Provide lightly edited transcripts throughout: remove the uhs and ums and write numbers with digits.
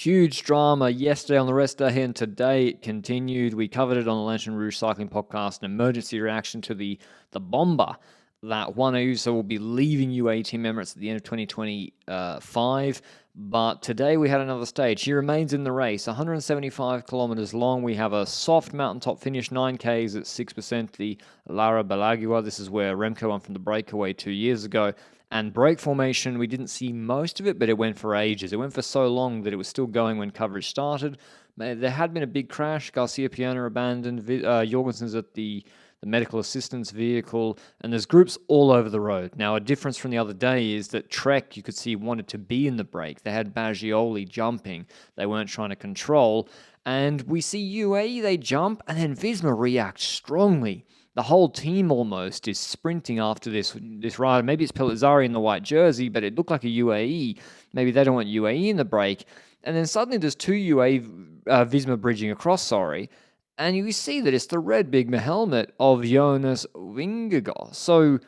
Huge drama yesterday on the rest day, and today it continued. We covered it on the Lanterne Rouge Cycling Podcast, an emergency reaction to the bomber that Juan Ayuso will be leaving UAE Team Emirates at the end of 2025. But today we had another stage. He remains in the race, 175 kilometers long. We have a soft mountaintop finish, 9Ks at 6%, the belagua. This is where Remco won from the Breakaway 2 years ago. And break formation, we didn't see most of it, but it went for ages. It went for so long that it was still going when coverage started. There had been a big crash. Garcia Piana abandoned. Jorgensen's at the medical assistance vehicle, and there's groups all over the road. Now, a difference from the other day is that Trek, you could see, wanted to be in the break. They had Baggioli jumping. They weren't trying to control. And we see UAE, they jump, and then Visma reacts strongly. The whole team almost is sprinting after this rider. Maybe it's Pellizzari in the white jersey, but it looked like a UAE. Maybe they don't want UAE in the break. And then suddenly there's two UAE Visma bridging across, and you see that it's the red big helmet of Jonas Vingegaard. So,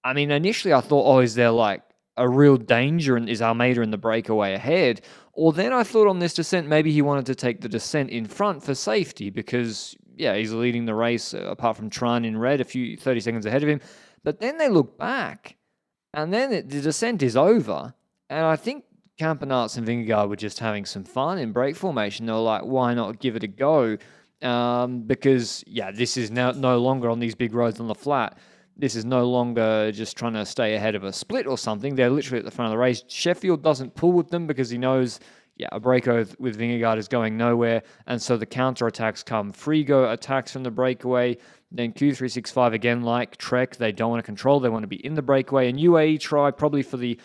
I mean, initially I thought, is there like a real danger, and is Almeida in the breakaway ahead? Or then I thought on this descent, maybe he wanted to take the descent in front for safety because, yeah, he's leading the race apart from Tran in red, 30 seconds ahead of him. But then they look back, and then the descent is over. And I think Campenaerts and Vingegaard were just having some fun in break formation. They were like, why not give it a go? Because, yeah, this is now no longer on these big roads on the flat. This is no longer just trying to stay ahead of a split or something. They're literally at the front of the race. Sheffield doesn't pull with them because he knows, a breako with Vingegaard is going nowhere. And so the counter-attacks come. Frigo attacks from the breakaway. Then Q365, again, like Trek, they don't want to control. They want to be in the breakaway. And UAE try probably for the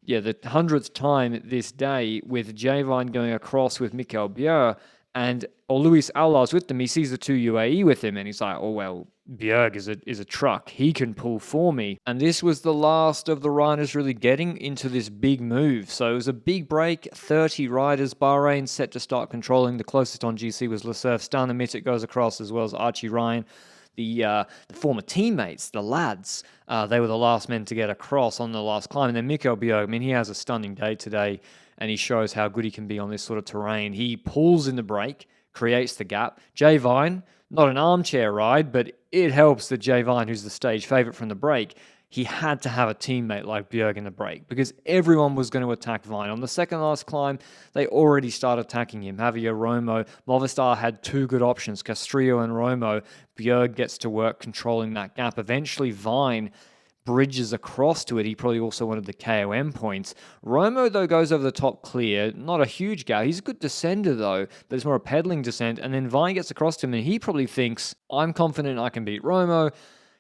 100th time this day with Javine going across with Mikel Bjerg. Or Luis Aulas with them. He sees the two UAE with him, and he's like, Bjerg is a truck. He can pull for me. And this was the last of the riders really getting into this big move. So it was a big break. 30 riders. Bahrain set to start controlling. The closest on GC was Lesurf. Stana Mitic goes across, as well as Archie Ryan. The former teammates, the lads, they were the last men to get across on the last climb. And then Mikel Bjerg, he has a stunning day today, and he shows how good he can be on this sort of terrain. He pulls in the break, creates the gap. Jay Vine, not an armchair ride, but it helps that Jay Vine, who's the stage favourite from the break, he had to have a teammate like Bjerg in the break because everyone was going to attack Vine. On the second last climb, they already started attacking him. Javier Romo, Movistar had two good options, Castrillo and Romo. Bjerg gets to work controlling that gap. Eventually, Vine bridges across to it. He probably also wanted the KOM points. Romo, though, goes over the top clear. Not a huge gap. He's a good descender, though, but it's more a pedaling descent. And then Vine gets across to him, and he probably thinks, I'm confident I can beat Romo.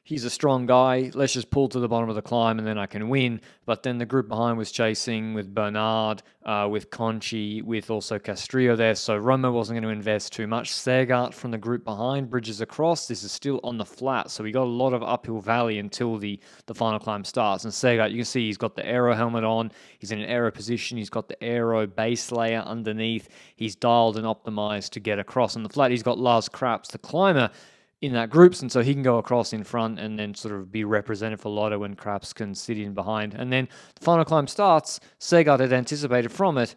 He's a strong guy. Let's just pull to the bottom of the climb and then I can win. But then the group behind was chasing with Bernard, with Conchi, with also Castrillo there. So Romo wasn't going to invest too much. Segart from the group behind bridges across. This is still on the flat. So we got a lot of uphill valley until the final climb starts. And Segart, you can see he's got the aero helmet on. He's in an aero position. He's got the aero base layer underneath. He's dialed and optimized to get across on the flat. He's got Lars Kraps, the climber, in that groups, and so he can go across in front and then sort of be represented for Lotto when Kraps can sit in behind. And then the final climb starts. Segart had anticipated from it,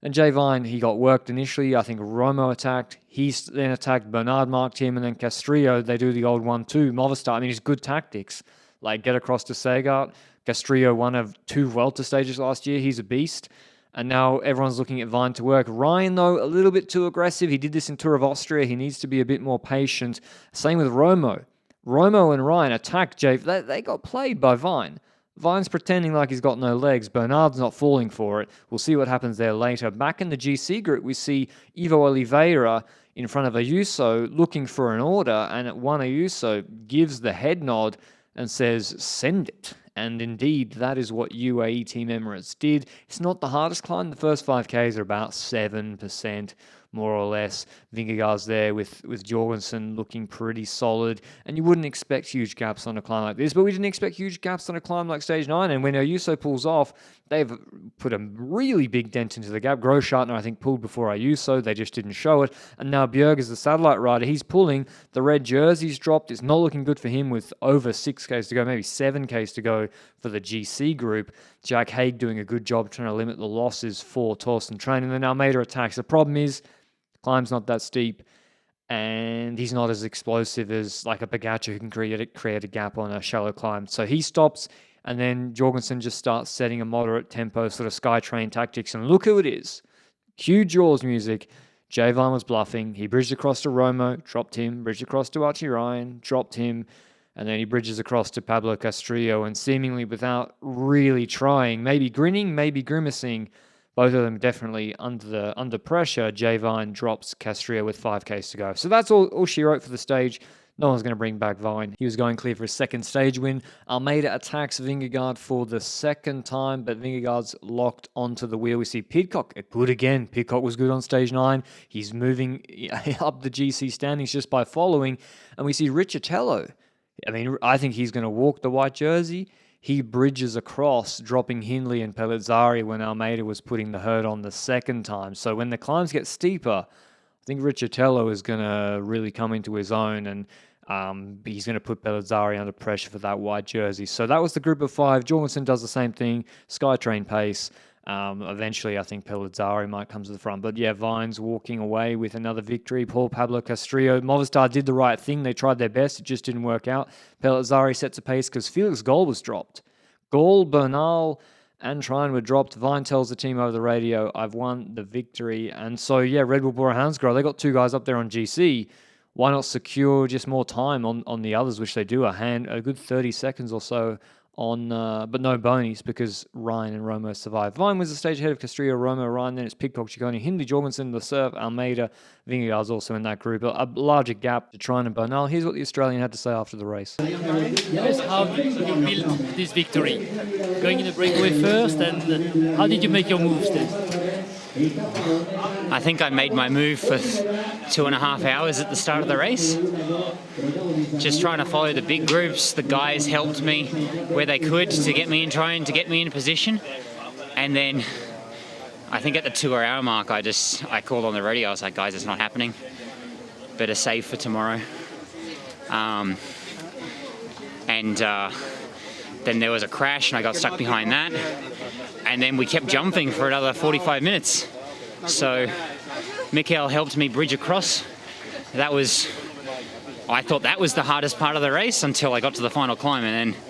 and Jay Vine, he got worked initially. I think Romo attacked. He then attacked. Bernard marked him, and then Castrillo, they do the old 1-2. Movistar, it's good tactics. Like, get across to Segart. Castrillo, one of two Vuelta stages last year. He's a beast. And now everyone's looking at Vine to work. Ryan, though, a little bit too aggressive. He did this in Tour of Austria. He needs to be a bit more patient. Same with Romo. Romo and Ryan attacked Jay. They got played by Vine. Vine's pretending like he's got no legs. Bernard's not falling for it. We'll see what happens there later. Back in the GC group, we see Ivo Oliveira in front of Ayuso looking for an order. And Juan Ayuso gives the head nod and says, send it. And indeed, that is what UAE Team Emirates did. It's not the hardest climb. The first 5Ks are about 7%, more or less. Vingegaard's there with Jorgensen looking pretty solid. And you wouldn't expect huge gaps on a climb like this, but we didn't expect huge gaps on a climb like Stage 9. And when Ayuso pulls off, they've put a really big dent into the gap. Großschartner, I think, pulled before Ayuso. They just didn't show it. And now Bjerg is the satellite rider. He's pulling. The red jersey's dropped. It's not looking good for him with over 6Ks to go, maybe 7Ks to go for the GC group. Jack Haig doing a good job trying to limit the losses for Torsten Train. And then Almeida attacks. The problem is the climb's not that steep, and he's not as explosive as like a Pogačar who can create a gap on a shallow climb. So he stops, and then Jorgensen just starts setting a moderate tempo, sort of Skytrain tactics. And look who it is. Cue Jaws music. Joao was bluffing. He bridged across to Romo, dropped him, bridged across to Archie Ryan, dropped him, and then he bridges across to Pablo Castillo, and seemingly without really trying, maybe grinning, maybe grimacing, both of them definitely under pressure, Vine drops Castillo with 5Ks to go. So that's all she wrote for the stage. No one's going to bring back Vine. He was going clear for his second stage win. Almeida attacks Vingegaard for the second time, but Vingegaard's locked onto the wheel. We see Pidcock good again. Pidcock was good on stage 9. He's moving up the GC standings just by following. And we see Riccitello. I mean, I think he's going to walk the white jersey. He bridges across, dropping Hindley and Pellizzari when Almeida was putting the hurt on the second time. So when the climbs get steeper, I think Riccitello is going to really come into his own, and he's going to put Pellizzari under pressure for that white jersey. So that was the group of 5. Jorgensen does the same thing, Skytrain pace. Eventually, I think Pellizzari might come to the front. But yeah, Vine's walking away with another victory. Pablo Castillo. Movistar did the right thing. They tried their best. It just didn't work out. Pellizzari sets a pace because Felix Gall was dropped. Gall, Bernal, and Trine were dropped. Vine tells the team over the radio, I've won the victory. And so, yeah, Red Bull, Bora Hansgrohe, they got 2 guys up there on GC. Why not secure just more time on the others, which they do, a good 30 seconds or so on, but no bonies because Ryan and Romo survived. Vine was the stage ahead of Castillo, Romo, Ryan, then it's Pidcock, Ciccone, Hindley, Jorgensen, the serve, Almeida, Vingegaard's also in that group. A larger gap to Trine and Bernal. Here's what the Australian had to say after the race. Yes, how did you build this victory? Going in the breakaway first, and how did you make your moves then? I think I made my move for 2.5 hours at the start of the race. Just trying to follow the big groups. The guys helped me where they could to get me in position. And then I think at the 2-hour mark, I called on the radio. I was like, guys, it's not happening. Better save for tomorrow. Then there was a crash and I got stuck behind that. And then we kept jumping for another 45 minutes. So Mikel helped me bridge across. I thought that was the hardest part of the race until I got to the final climb, and then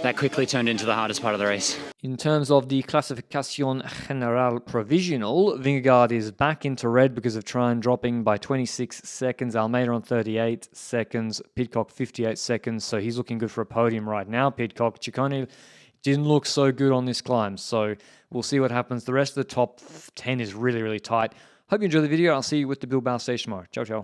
that quickly turned into the hardest part of the race. In terms of the Clasificación General Provisional, Vingegaard is back into red because of Trine dropping by 26 seconds. Almeida on 38 seconds. Pidcock 58 seconds. So he's looking good for a podium right now. Pidcock, Ciccone didn't look so good on this climb. So we'll see what happens. The rest of the top 10 is really, really tight. Hope you enjoyed the video. I'll see you with the Bilbao station tomorrow. Ciao, ciao.